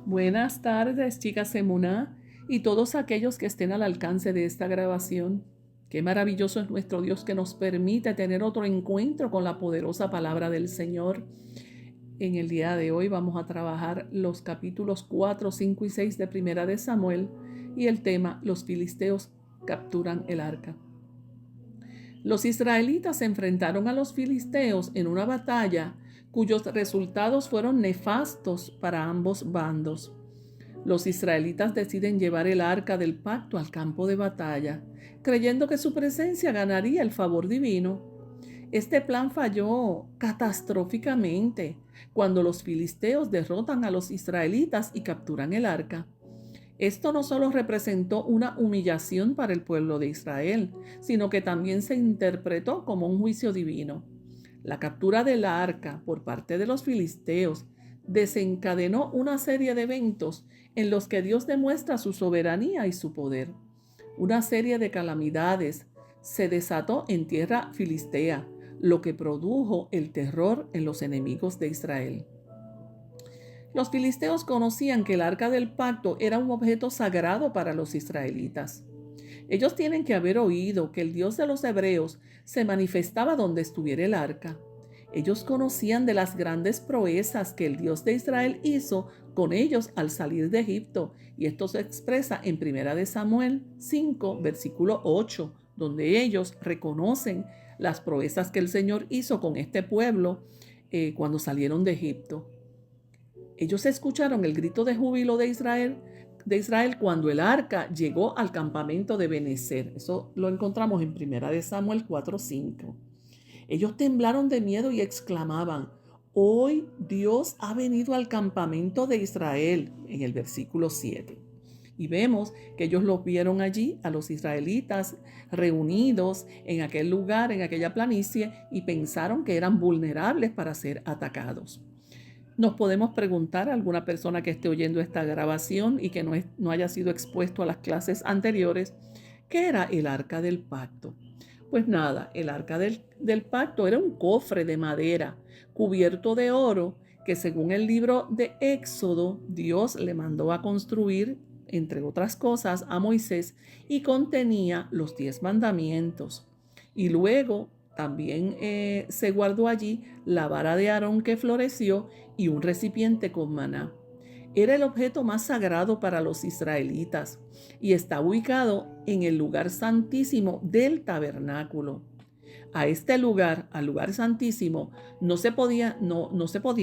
Buenas tardes, chicas Emuná, y todos aquellos que estén al alcance de esta grabación. Qué maravilloso es nuestro Dios que nos permite tener otro encuentro con la poderosa palabra del Señor. En el día de hoy vamos a trabajar los capítulos 4, 5 y 6 de Primera de Samuel y el tema: los filisteos capturan el arca. Los israelitas se enfrentaron a los filisteos en una batalla cuyos resultados fueron nefastos para ambos bandos. Los israelitas deciden llevar el arca del pacto al campo de batalla, creyendo que su presencia ganaría el favor divino. Este plan falló catastróficamente cuando los filisteos derrotan a los israelitas y capturan el arca. Esto no solo representó una humillación para el pueblo de Israel, sino que también se interpretó como un juicio divino. La captura del arca por parte de los filisteos desencadenó una serie de eventos en los que Dios demuestra su soberanía y su poder. Una serie de calamidades se desató en tierra filistea, lo que produjo el terror en los enemigos de Israel. Los filisteos conocían que el arca del pacto era un objeto sagrado para los israelitas. Ellos tienen que haber oído que el Dios de los hebreos se manifestaba donde estuviera el arca. Ellos conocían de las grandes proezas que el Dios de Israel hizo con ellos al salir de Egipto, y esto se expresa en 1 de Samuel 5, versículo 8, donde ellos reconocen las proezas que el Señor hizo con este pueblo cuando salieron de Egipto. Ellos escucharon el grito de júbilo de Israel cuando el arca llegó al campamento de Benecer. Eso lo encontramos en 1 de Samuel 4:5. Ellos temblaron de miedo y exclamaban: hoy Dios ha venido al campamento de Israel, en el versículo 7. Y vemos que ellos los vieron allí, a los israelitas reunidos en aquel lugar, en aquella planicie, y pensaron que eran vulnerables para ser atacados. Nos podemos preguntar a alguna persona que esté oyendo esta grabación y que no haya sido expuesto a las clases anteriores, ¿qué era el arca del pacto? Pues nada, el arca del pacto era un cofre de madera cubierto de oro que, según el libro de Éxodo, Dios le mandó a construir, entre otras cosas, a Moisés, y contenía los 10 mandamientos. Y luego también se guardó allí la vara de Aarón que floreció y un recipiente con maná. Era el objeto más sagrado para los israelitas y está ubicado en el lugar santísimo del tabernáculo. A este lugar, al lugar santísimo, no se podía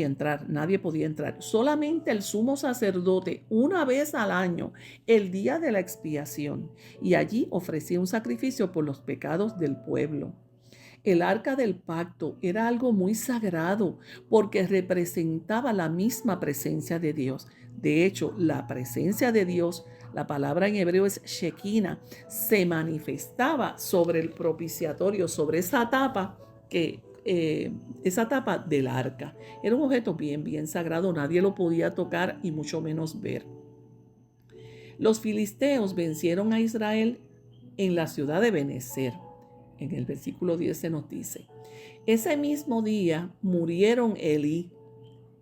entrar, nadie podía entrar. Solamente el sumo sacerdote, una vez al año, el día de la expiación, y allí ofrecía un sacrificio por los pecados del pueblo. El arca del pacto era algo muy sagrado porque representaba la misma presencia de Dios. De hecho, la presencia de Dios, la palabra en hebreo es Shekinah, se manifestaba sobre el propiciatorio, sobre esa tapa esa tapa del arca. Era un objeto bien sagrado, nadie lo podía tocar y mucho menos ver. Los filisteos vencieron a Israel en la ciudad de Benecer. En el versículo 10 se nos dice: ese mismo día murieron Elí,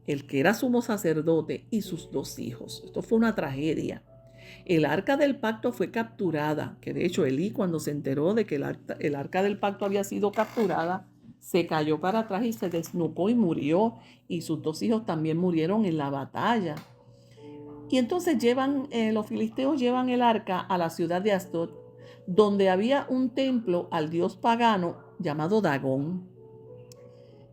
el que era sumo sacerdote, y sus 2 hijos. Esto fue una tragedia. El arca del pacto fue capturada, que de hecho Elí, cuando se enteró de que el arca del pacto había sido capturada, se cayó para atrás y se desnucó y murió, y sus 2 hijos también murieron en la batalla. Y entonces los filisteos llevan el arca a la ciudad de Asdod, donde había un templo al dios pagano llamado Dagón.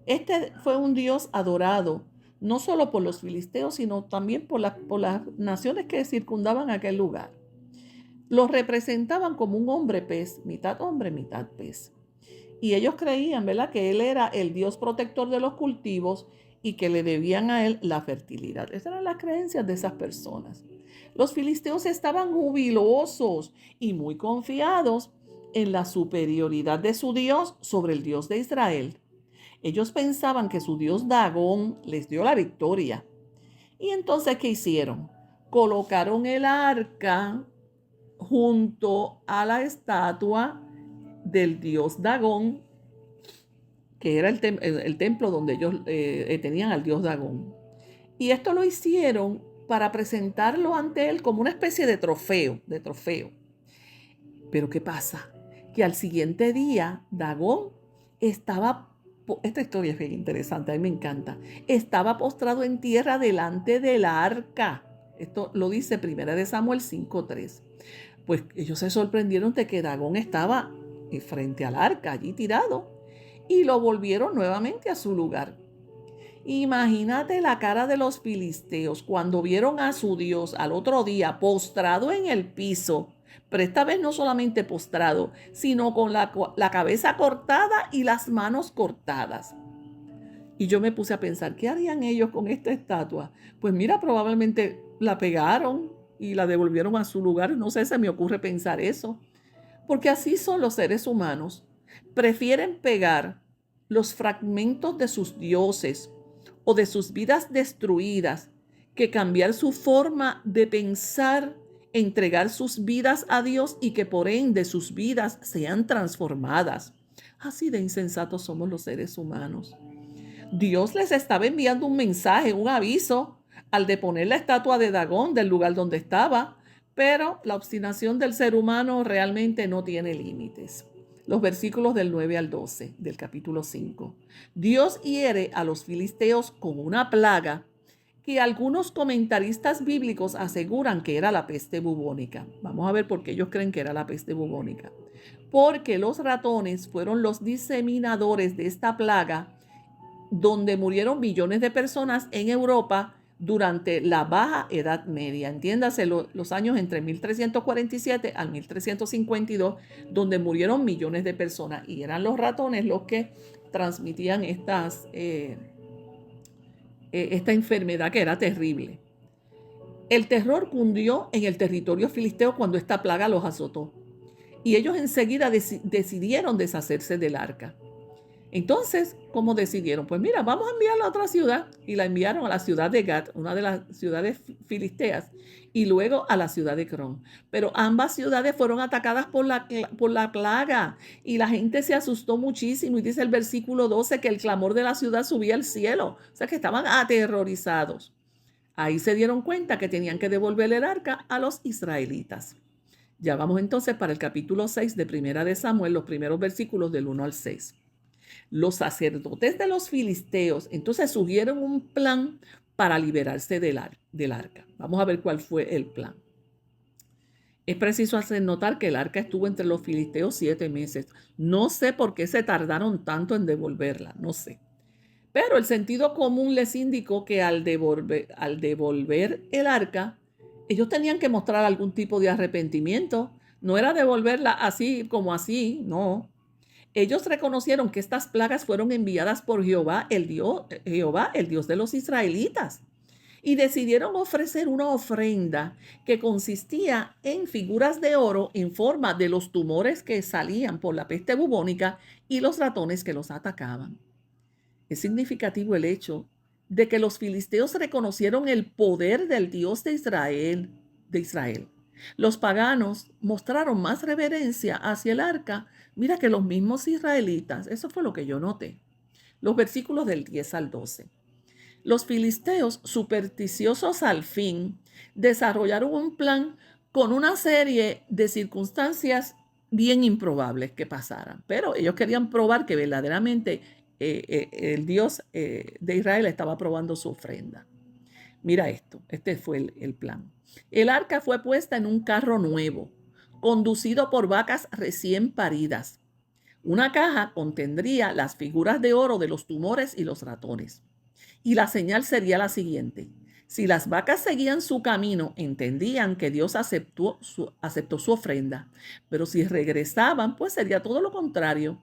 Este fue un dios adorado no solo por los filisteos, sino también por las naciones que circundaban aquel lugar. Lo representaban como un hombre pez, mitad hombre, mitad pez. Y ellos creían, ¿verdad?, que él era el dios protector de los cultivos y que le debían a él la fertilidad. Esas eran las creencias de esas personas. Los filisteos estaban jubilosos y muy confiados en la superioridad de su Dios sobre el Dios de Israel. Ellos pensaban que su Dios Dagón les dio la victoria. Y entonces, ¿qué hicieron? Colocaron el arca junto a la estatua del dios Dagón, que era el templo donde ellos tenían al dios Dagón. Y esto lo hicieron para presentarlo ante él como una especie de trofeo. Pero ¿qué pasa? Que al siguiente día, Dagón esta historia es bien interesante, a mí me encanta, estaba postrado en tierra delante del arca. Esto lo dice 1 Samuel 5:3. Pues ellos se sorprendieron de que Dagón estaba frente al arca, allí tirado, y lo volvieron nuevamente a su lugar. Imagínate la cara de los filisteos cuando vieron a su Dios al otro día postrado en el piso, pero esta vez no solamente postrado, sino con la cabeza cortada y las manos cortadas. Y yo me puse a pensar, ¿qué harían ellos con esta estatua? Pues mira, probablemente la pegaron y la devolvieron a su lugar. No sé, se me ocurre pensar eso. Porque así son los seres humanos. Prefieren pegar los fragmentos de sus dioses o de sus vidas destruidas que cambiar su forma de pensar, entregar sus vidas a Dios y que por ende sus vidas sean transformadas. Así de insensatos somos los seres humanos. Dios les estaba enviando un mensaje, un aviso, al deponer la estatua de Dagón del lugar donde estaba, pero la obstinación del ser humano realmente no tiene límites. Los versículos del 9 al 12 del capítulo 5. Dios hiere a los filisteos con una plaga que algunos comentaristas bíblicos aseguran que era la peste bubónica. Vamos a ver por qué ellos creen que era la peste bubónica. Porque los ratones fueron los diseminadores de esta plaga donde murieron millones de personas en Europa durante la Baja Edad Media. Entiéndase, los años entre 1347 al 1352, donde murieron millones de personas. Y eran los ratones los que transmitían esta enfermedad que era terrible. El terror cundió en el territorio filisteo cuando esta plaga los azotó. Y ellos enseguida decidieron deshacerse del arca. Entonces, ¿cómo decidieron? Pues mira, vamos a enviarla a otra ciudad. Y la enviaron a la ciudad de Gat, una de las ciudades filisteas, y luego a la ciudad de Cron. Pero ambas ciudades fueron atacadas por la plaga y la gente se asustó muchísimo. Y dice el versículo 12 que el clamor de la ciudad subía al cielo. O sea que estaban aterrorizados. Ahí se dieron cuenta que tenían que devolver el arca a los israelitas. Ya vamos entonces para el capítulo 6 de Primera de Samuel, los primeros versículos del 1 al 6. Los sacerdotes de los filisteos entonces sugirieron un plan para liberarse del arca. Vamos a ver cuál fue el plan. Es preciso hacer notar que el arca estuvo entre los filisteos 7 meses. No sé por qué se tardaron tanto en devolverla, no sé. Pero el sentido común les indicó que al devolver el arca, ellos tenían que mostrar algún tipo de arrepentimiento. No era devolverla así como así, no. Ellos reconocieron que estas plagas fueron enviadas por Jehová, el Dios de los israelitas, y decidieron ofrecer una ofrenda que consistía en figuras de oro en forma de los tumores que salían por la peste bubónica y los ratones que los atacaban. Es significativo el hecho de que los filisteos reconocieron el poder del Dios de Israel. Los paganos mostraron más reverencia hacia el arca, mira, que los mismos israelitas. Eso fue lo que yo noté. Los versículos del 10 al 12. Los filisteos, supersticiosos al fin, desarrollaron un plan con una serie de circunstancias bien improbables que pasaran. Pero ellos querían probar que verdaderamente el Dios de Israel estaba probando su ofrenda. Mira esto, este fue el plan. El arca fue puesta en un carro nuevo, conducido por vacas recién paridas. Una caja contendría las figuras de oro de los tumores y los ratones. Y la señal sería la siguiente. Si las vacas seguían su camino, entendían que Dios aceptó su ofrenda. Pero si regresaban, pues sería todo lo contrario.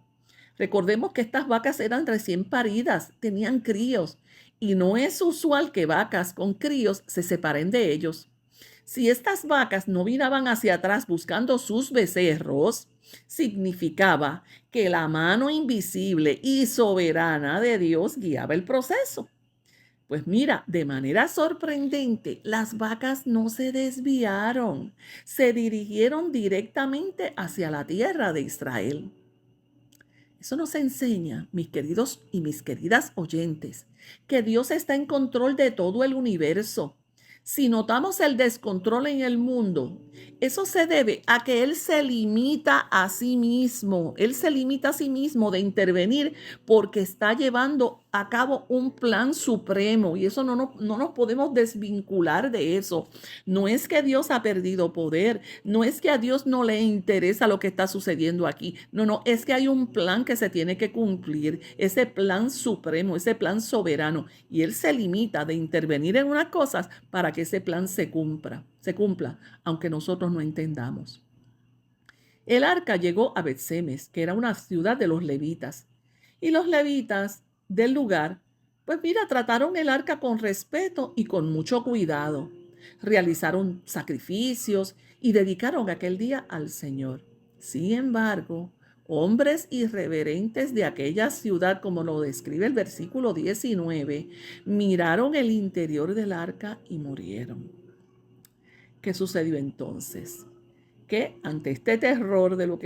Recordemos que estas vacas eran recién paridas, tenían críos, y no es usual que vacas con críos se separen de ellos. Si estas vacas no miraban hacia atrás buscando sus becerros, significaba que la mano invisible y soberana de Dios guiaba el proceso. Pues mira, de manera sorprendente, las vacas no se desviaron, se dirigieron directamente hacia la tierra de Israel. Eso nos enseña, mis queridos y mis queridas oyentes, que Dios está en control de todo el universo. Si notamos el descontrol en el mundo, eso se debe a que Él se limita a sí mismo. Él se limita a sí mismo de intervenir porque está llevando a cabo un plan supremo y eso no nos podemos desvincular de eso. No es que Dios ha perdido poder, no es que a Dios no le interesa lo que está sucediendo aquí. No, es que hay un plan que se tiene que cumplir, ese plan supremo, ese plan soberano y Él se limita de intervenir en unas cosas para que ese plan se cumpla, aunque nosotros no entendamos. El arca llegó a Bet-Semes, que era una ciudad de los levitas, y los levitas del lugar, pues mira, trataron el arca con respeto y con mucho cuidado. Realizaron sacrificios y dedicaron aquel día al Señor. Sin embargo, hombres irreverentes de aquella ciudad, como lo describe el versículo 19, miraron el interior del arca y murieron. ¿Qué sucedió entonces? Que ante este terror de lo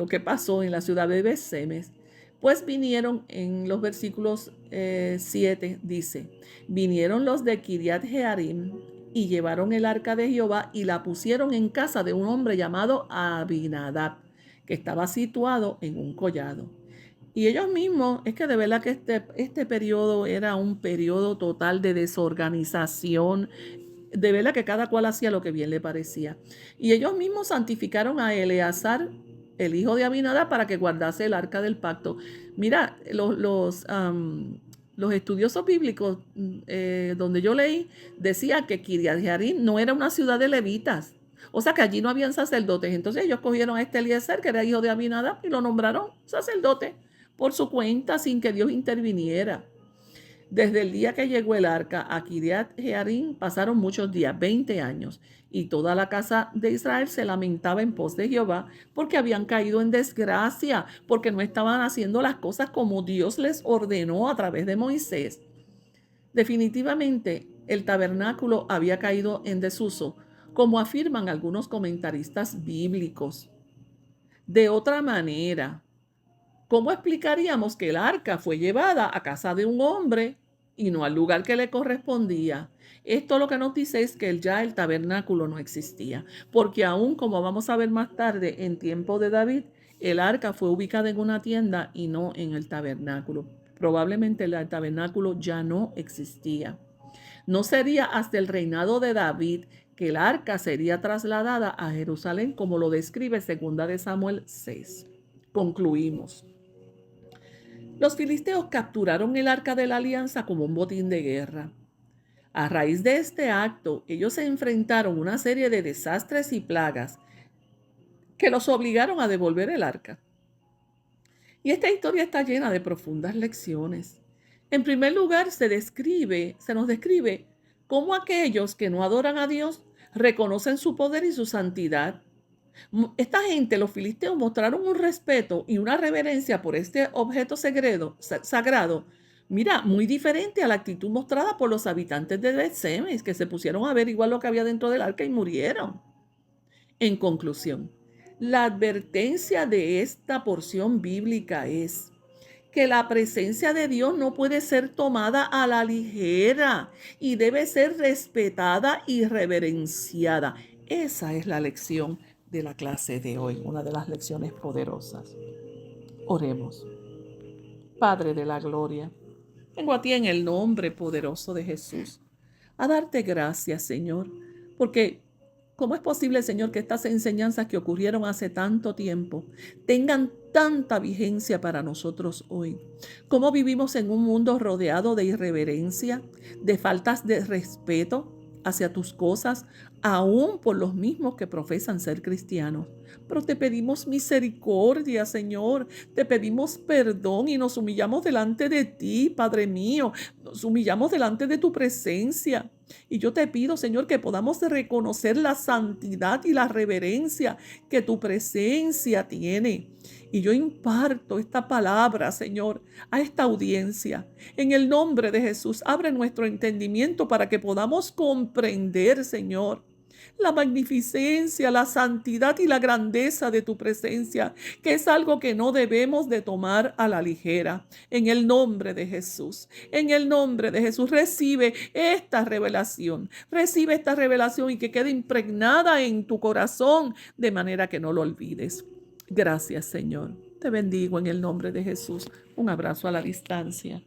que pasó en la ciudad de Bet-Semes, pues vinieron en los versículos 7, dice, vinieron los de Kiriat Jearim y llevaron el arca de Jehová y la pusieron en casa de un hombre llamado Abinadab, que estaba situado en un collado. Y ellos mismos, es que de verdad que este periodo era un periodo total de desorganización, de verdad que cada cual hacía lo que bien le parecía. Y ellos mismos santificaron a Eleazar, el hijo de Abinadab, para que guardase el arca del pacto. Mira, los estudiosos bíblicos donde yo leí, decía que Kiriat Jearim no era una ciudad de levitas. O sea que allí no habían sacerdotes. Entonces ellos cogieron a este Eliezer, que era hijo de Abinadab, y lo nombraron sacerdote por su cuenta sin que Dios interviniera. Desde el día que llegó el arca a Kiriat Jearim pasaron muchos días, 20 años, y toda la casa de Israel se lamentaba en pos de Jehová porque habían caído en desgracia, porque no estaban haciendo las cosas como Dios les ordenó a través de Moisés. Definitivamente el tabernáculo había caído en desuso, como afirman algunos comentaristas bíblicos. De otra manera, ¿cómo explicaríamos que el arca fue llevada a casa de un hombre y no al lugar que le correspondía? Esto lo que nos dice es que ya el tabernáculo no existía, porque aún como vamos a ver más tarde en tiempo de David, el arca fue ubicada en una tienda y no en el tabernáculo. Probablemente el tabernáculo ya no existía. No sería hasta el reinado de David que el arca sería trasladada a Jerusalén, como lo describe 2 de Samuel 6. Concluimos. Los filisteos capturaron el arca de la alianza como un botín de guerra. A raíz de este acto, ellos se enfrentaron a una serie de desastres y plagas que los obligaron a devolver el arca. Y esta historia está llena de profundas lecciones. En primer lugar, se nos describe cómo aquellos que no adoran a Dios reconocen su poder y su santidad. Esta gente, los filisteos, mostraron un respeto y una reverencia por este objeto sagrado, mira, muy diferente a la actitud mostrada por los habitantes de Bet-Semes, que se pusieron a ver igual lo que había dentro del arca y murieron. En conclusión, la advertencia de esta porción bíblica es que la presencia de Dios no puede ser tomada a la ligera y debe ser respetada y reverenciada. Esa es la lección de la clase de hoy, una de las lecciones poderosas. Oremos. Padre de la gloria, vengo a ti en el nombre poderoso de Jesús a darte gracias, Señor, porque ¿cómo es posible, Señor, que estas enseñanzas que ocurrieron hace tanto tiempo tengan tanta vigencia para nosotros hoy? ¿Cómo vivimos en un mundo rodeado de irreverencia, de faltas de respeto hacia tus cosas, aún por los mismos que profesan ser cristianos? Pero te pedimos misericordia, Señor, te pedimos perdón y nos humillamos delante de ti, Padre mío, nos humillamos delante de tu presencia. Y yo te pido, Señor, que podamos reconocer la santidad y la reverencia que tu presencia tiene. Y yo imparto esta palabra, Señor, a esta audiencia. En el nombre de Jesús, abre nuestro entendimiento para que podamos comprender, Señor, la magnificencia, la santidad y la grandeza de tu presencia, que es algo que no debemos de tomar a la ligera. En el nombre de Jesús, en el nombre de Jesús, recibe esta revelación y que quede impregnada en tu corazón de manera que no lo olvides. Gracias, Señor. Te bendigo en el nombre de Jesús. Un abrazo a la distancia.